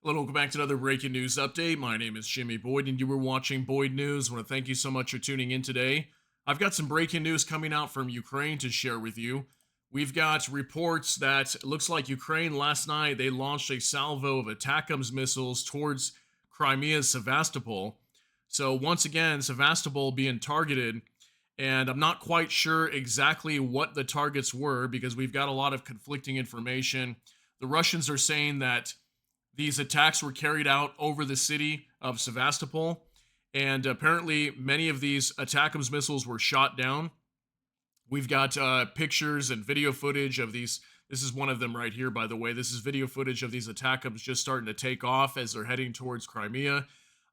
Hello, welcome back to another breaking news update. My name is Jimmy Boyd, and you were watching Boyd News. I want to thank you so much for tuning in today. I've got some breaking news coming out from Ukraine to share with you. We've got reports that it looks like Ukraine last night they launched a salvo of Atacms missiles towards Crimea's Sevastopol. So once again, Sevastopol being targeted, and I'm not quite sure exactly what the targets were because we've got a lot of conflicting information. The Russians are saying that these attacks were carried out over the city of Sevastopol, and apparently many of these Atacms missiles were shot down. We've got pictures and video footage of these. This is one of them right here, by the way. This is video footage of these Atacms just starting to take off as they're heading towards Crimea.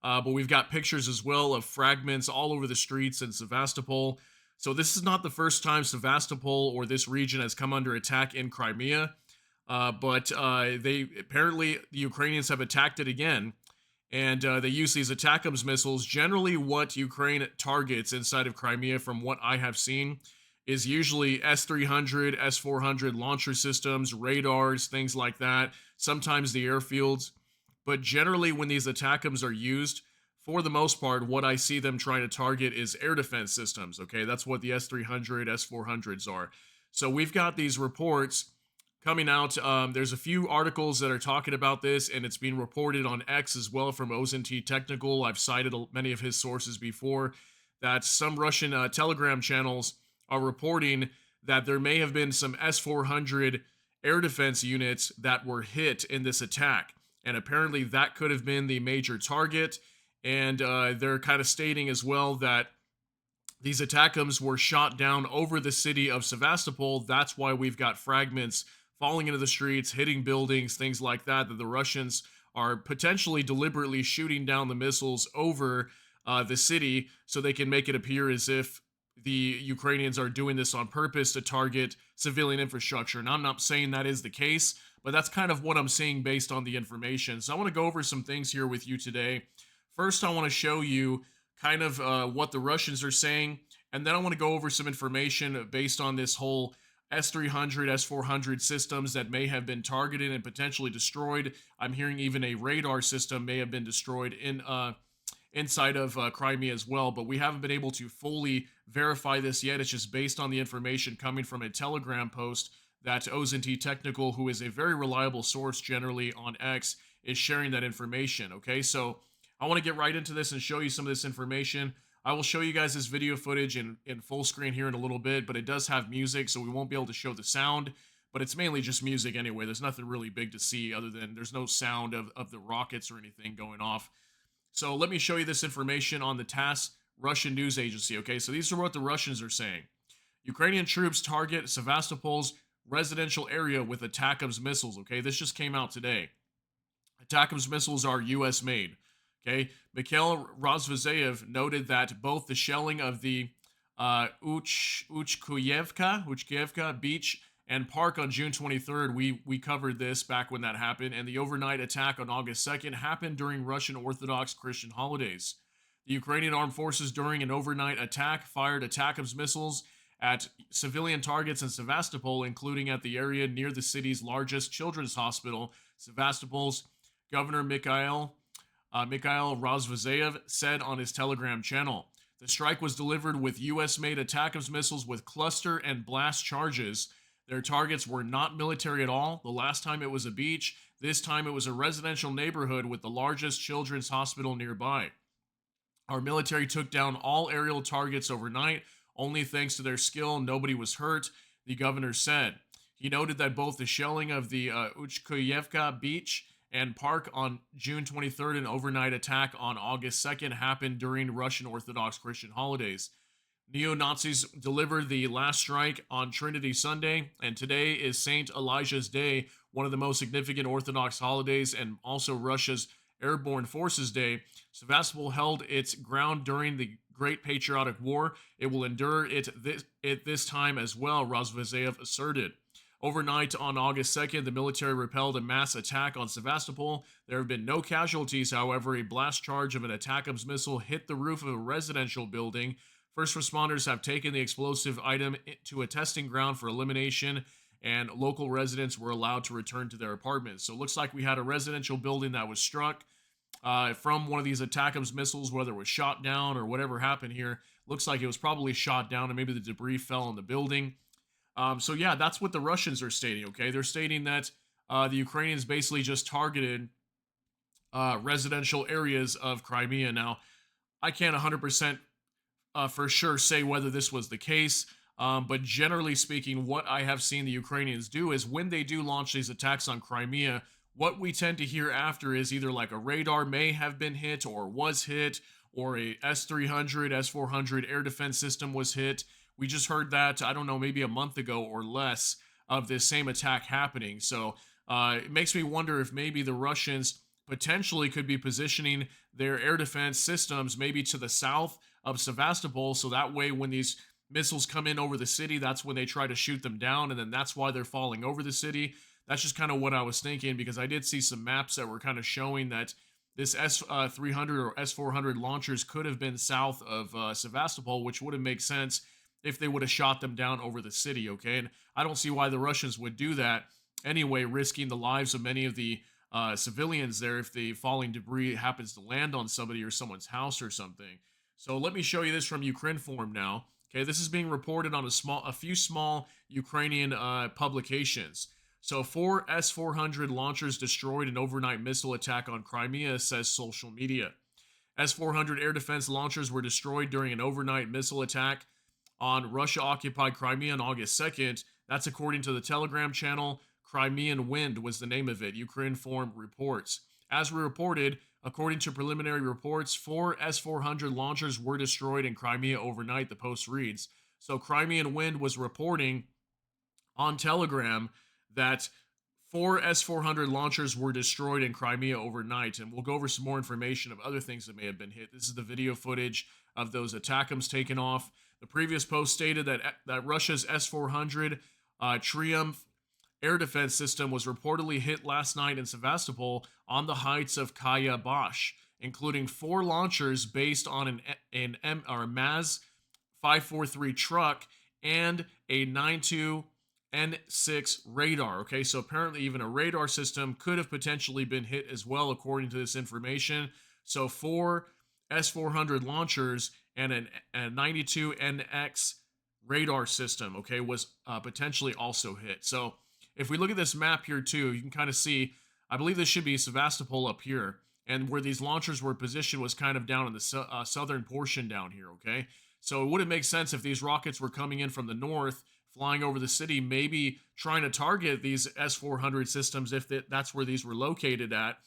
But we've got pictures as well of fragments all over the streets in Sevastopol. So this is not the first time Sevastopol or this region has come under attack in Crimea. But they apparently the Ukrainians have attacked it again, and they use these Atacms missiles. Generally, what Ukraine targets inside of Crimea, from what I have seen, is usually S-300, S-400 launcher systems, radars, things like that. Sometimes the airfields, but generally, when these Atacms are used, for the most part, what I see them trying to target is air defense systems. Okay, that's what the S-300, S-400s are. So we've got these reports coming out. There's a few articles that are talking about this, and it's being reported on X as well from OZNT Technical. I've cited many of his sources before, that some Russian Telegram channels are reporting that there may have been some S-400 air defense units that were hit in this attack. And apparently that could have been the major target. And they're kind of stating as well that these Atacms were shot down over the city of Sevastopol. That's why we've got fragments falling into the streets, hitting buildings, things like that, that the Russians are potentially deliberately shooting down the missiles over the city so they can make it appear as if the Ukrainians are doing this on purpose to target civilian infrastructure. And I'm not saying that is the case, but that's kind of what I'm seeing based on the information. So I want to go over some things here with you today. First, I want to show you kind of what the Russians are saying, and then I want to go over some information based on this whole S-300, S-400 systems that may have been targeted and potentially destroyed. I'm hearing even a radar system may have been destroyed inside of Crimea as well, but we haven't been able to fully verify this yet. It's just based on the information coming from a Telegram post that OZNT Technical, who is a very reliable source generally on X, is sharing that information. Okay, so I want to get right into this and show you some of this information. I will show you guys this video footage in full screen here in a little bit, but it does have music, so we won't be able to show the sound, but it's mainly just music anyway. There's nothing really big to see other than there's no sound of the rockets or anything going off. So let me show you this information on the TASS Russian news agency, okay? So these are what the Russians are saying. Ukrainian troops target Sevastopol's residential area with Atacms missiles, okay? This just came out today. Atacms missiles are U.S. made. Okay, Mikhail Razvazev noted that both the shelling of the Uchkuyevka beach and park on June 23rd, we covered this back when that happened, and the overnight attack on August 2nd happened during Russian Orthodox Christian holidays. The Ukrainian armed forces during an overnight attack fired Atacms missiles at civilian targets in Sevastopol, including at the area near the city's largest children's hospital. Sevastopol's Governor Mikhail Razvazev said on his Telegram channel. The strike was delivered with U.S.-made Atacms missiles with cluster and blast charges. Their targets were not military at all. The last time it was a beach. This time it was a residential neighborhood with the largest children's hospital nearby. Our military took down all aerial targets overnight. Only thanks to their skill, nobody was hurt, the governor said. He noted that both the shelling of the Uchkuyevka beach and park on June 23rd and overnight attack on August 2nd happened during Russian Orthodox Christian holidays. Neo-Nazis delivered the last strike on Trinity Sunday, and today is St. Elijah's Day, one of the most significant Orthodox holidays and also Russia's Airborne Forces Day. Sevastopol held its ground during the Great Patriotic War. It will endure it this time as well, Razvazev asserted. Overnight on August 2nd, the military repelled a mass attack on Sevastopol. There have been no casualties, however. A blast charge of an Atacms missile hit the roof of a residential building. First responders have taken the explosive item to a testing ground for elimination, and local residents were allowed to return to their apartments. So it looks like we had a residential building that was struck from one of these Atacms missiles, whether it was shot down or whatever happened here. Looks like it was probably shot down, and maybe the debris fell on the building. So yeah, that's what the Russians are stating. Okay, they're stating that the Ukrainians basically just targeted residential areas of Crimea. Now, I can't 100% for sure say whether this was the case. But generally speaking, what I have seen the Ukrainians do is when they do launch these attacks on Crimea, what we tend to hear after is either like a radar may have been hit or was hit, or a S-300, S-400 air defense system was hit. We just heard that, I don't know, maybe a month ago or less of this same attack happening. So it makes me wonder if maybe the Russians potentially could be positioning their air defense systems maybe to the south of Sevastopol. So that way, when these missiles come in over the city, that's when they try to shoot them down. And then that's why they're falling over the city. That's just kind of what I was thinking, because I did see some maps that were kind of showing that this S-300 or S-400 launchers could have been south of Sevastopol, which would have made sense if they would have shot them down over the city, okay? And I don't see why the Russians would do that anyway, risking the lives of many of the civilians there if the falling debris happens to land on somebody or someone's house or something. So let me show you this from Ukrinform now. Okay, this is being reported on a few small Ukrainian publications. So 4 S-400 launchers destroyed an overnight missile attack on Crimea, says social media. S-400 air defense launchers were destroyed during an overnight missile attack on Russia-occupied Crimea on August 2nd. That's according to the Telegram channel. Crimean Wind was the name of it, Ukrinform reports. As we reported, according to preliminary reports, 4 S-400 launchers were destroyed in Crimea overnight, the Post reads. So Crimean Wind was reporting on Telegram that 4 S-400 launchers were destroyed in Crimea overnight, and we'll go over some more information of other things that may have been hit. This is the video footage of those Atacms taken off. The previous post stated that Russia's S-400 Triumph air defense system was reportedly hit last night in Sevastopol on the heights of Kaya Bash, including 4 launchers based on an MAZ 543 truck and a 92 N6 radar. Okay, so apparently even a radar system could have potentially been hit as well, according to this information. So 4 S-400 launchers and a 92 NX radar system, okay, was potentially also hit. So if we look at this map here too, you can kind of see, I believe this should be Sevastopol up here, and where these launchers were positioned was kind of down in the southern portion down here, okay? So it wouldn't make sense if these rockets were coming in from the north, flying over the city, maybe trying to target these S-400 systems if that's where these were located at,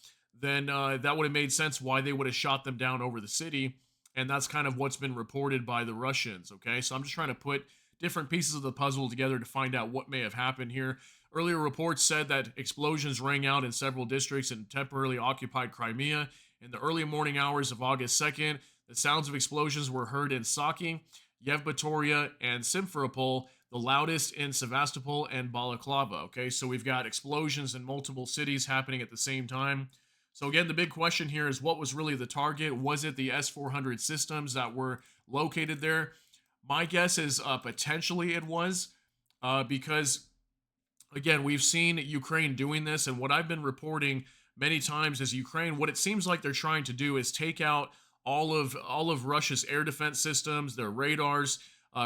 then that would have made sense why they would have shot them down over the city, and that's kind of what's been reported by the Russians, okay? So I'm just trying to put different pieces of the puzzle together to find out what may have happened here. Earlier reports said that explosions rang out in several districts in temporarily occupied Crimea. In the early morning hours of August 2nd, the sounds of explosions were heard in Saki, Yevpatoria, and Simferopol, the loudest in Sevastopol and Balaklava. Okay, so we've got explosions in multiple cities happening at the same time. So again, the big question here is, what was really the target? Was it the S-400 systems that were located there? My guess is potentially it was, because again, we've seen Ukraine doing this, and what I've been reporting many times is Ukraine, what it seems like they're trying to do is take out all of Russia's air defense systems, their radars,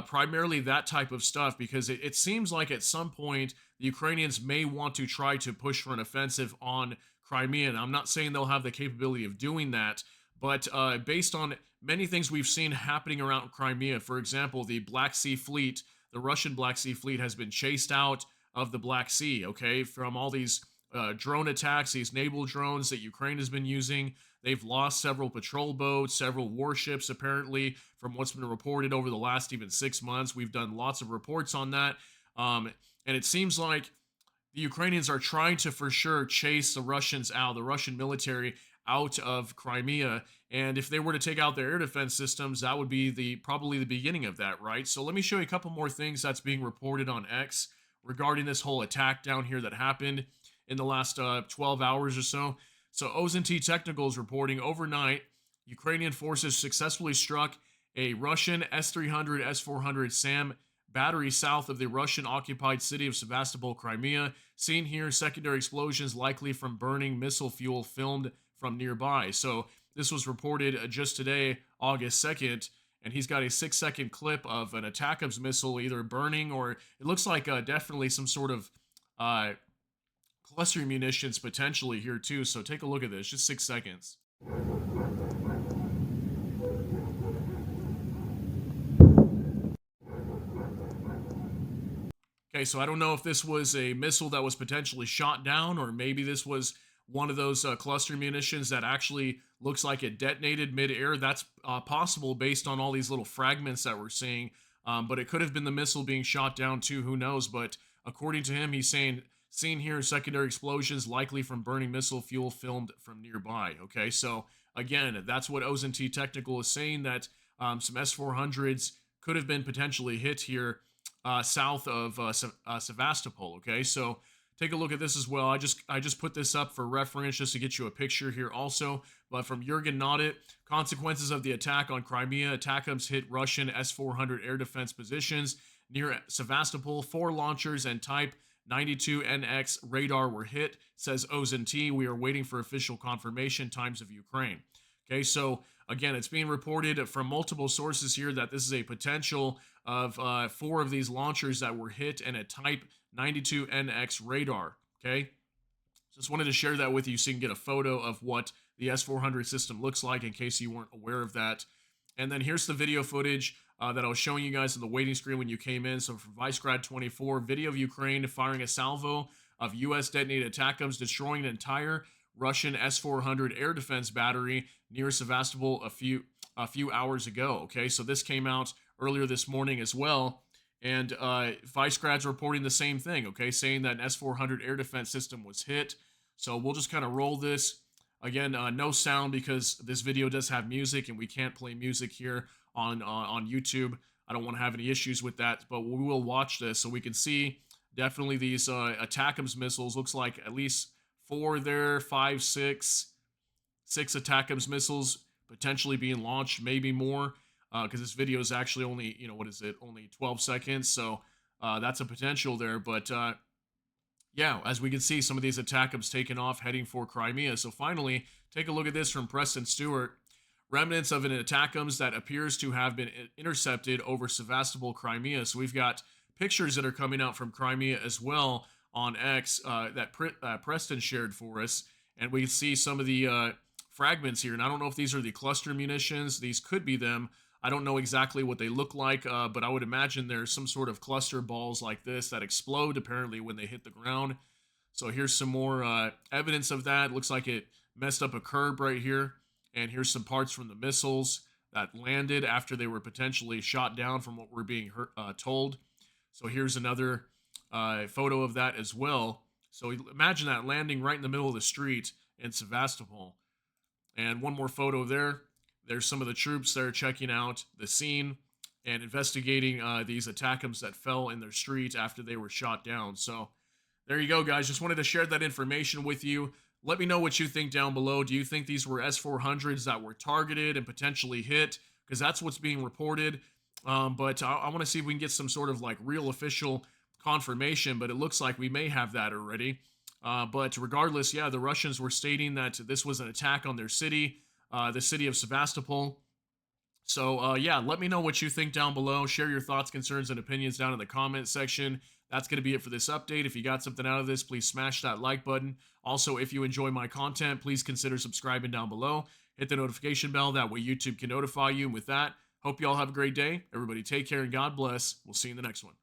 primarily that type of stuff, because it seems like at some point the Ukrainians may want to try to push for an offensive on Crimea. And I'm not saying they'll have the capability of doing that, but based on many things we've seen happening around Crimea, for example, the Black Sea Fleet, the Russian Black Sea Fleet has been chased out of the Black Sea, okay, from all these drone attacks, these naval drones that Ukraine has been using. They've lost several patrol boats, several warships, apparently, from what's been reported over the last even 6 months. We've done lots of reports on that. And it seems like the Ukrainians are trying to, for sure, chase the Russians out, the Russian military out of Crimea. And if they were to take out their air defense systems, that would be probably the beginning of that, right? So let me show you a couple more things that's being reported on X regarding this whole attack down here that happened in the last 12 hours or so. So OZNT Technical is reporting overnight, Ukrainian forces successfully struck a Russian S-300, S-400 SAM battery south of the Russian-occupied city of Sevastopol, Crimea. Seen here, secondary explosions likely from burning missile fuel filmed from nearby. So this was reported just today, August 2nd, and he's got a 6-second clip of an Atacms missile either burning or it looks like definitely some sort of uh, cluster munitions potentially here too. So take a look at this, just 6 seconds. Okay, so I don't know if this was a missile that was potentially shot down, or maybe this was one of those cluster munitions that actually looks like it detonated midair. That's possible based on all these little fragments that we're seeing. But it could have been the missile being shot down too. Who knows? But according to him, he's saying seen here secondary explosions likely from burning missile fuel filmed from nearby. Okay, so again, that's what OZNT Technical is saying, that some S-400s could have been potentially hit here south of Sevastopol. Okay, so take a look at this as well. I just put this up for reference just to get you a picture here also. But from Jurgen Nodit, consequences of the attack on Crimea. Atacms hit Russian S-400 air defense positions near Sevastopol. 4 launchers and Type 92NX radar were hit, says OZNT. We are waiting for official confirmation. Times of Ukraine. Okay, so again, it's being reported from multiple sources here that this is a potential of 4 of these launchers that were hit and a Type 92NX radar. Okay, just wanted to share that with you so you can get a photo of what the S-400 system looks like in case you weren't aware of that. And then here's the video footage that I was showing you guys on the waiting screen when you came in. So from Vicegrad24, video of Ukraine firing a salvo of U.S. detonated Atacms, destroying an entire Russian S-400 air defense battery near Sevastopol a few hours ago. Okay, so this came out earlier this morning as well, and Vicegrad's reporting the same thing. Okay, saying that an S-400 air defense system was hit. So we'll just kind of roll this. Again, no sound because this video does have music, and we can't play music here on YouTube. I don't want to have any issues with that, but we will watch this so we can see definitely these Atacms missiles. Looks like at least 4 there, 5, 6 Atacms missiles potentially being launched, maybe more, because this video is actually only, what is it, only 12 seconds, so that's a potential there. But yeah, as we can see, some of these Atacms taking off, heading for Crimea. So finally, take a look at this from Preston Stewart. Remnants of an Atacms that appears to have been intercepted over Sevastopol, Crimea. So we've got pictures that are coming out from Crimea as well on X that Preston shared for us. And we can see some of the fragments here. And I don't know if these are the cluster munitions. These could be them. I don't know exactly what they look like, but I would imagine there's some sort of cluster balls like this that explode apparently when they hit the ground. So here's some more evidence of that. Looks like it messed up a curb right here. And here's some parts from the missiles that landed after they were potentially shot down from what we're being told. So here's another photo of that as well. So imagine that landing right in the middle of the street in Sevastopol. And one more photo there. There's some of the troops there checking out the scene and investigating these Atacms that fell in their street after they were shot down. So there you go, guys. Just wanted to share that information with you. Let me know what you think down below. Do you think these were S-400s that were targeted and potentially hit? Because that's what's being reported. But I want to see if we can get some sort of like real official confirmation. But it looks like we may have that already. But regardless, yeah, the Russians were stating that this was an attack on their city, the city of Sevastopol. So, yeah, let me know what you think down below. Share your thoughts, concerns, and opinions down in the comment section. That's going to be it for this update. If you got something out of this, please smash that like button. Also, if you enjoy my content, please consider subscribing down below. Hit the notification bell. That way YouTube can notify you. And with that, hope you all have a great day. Everybody take care and God bless. We'll see you in the next one.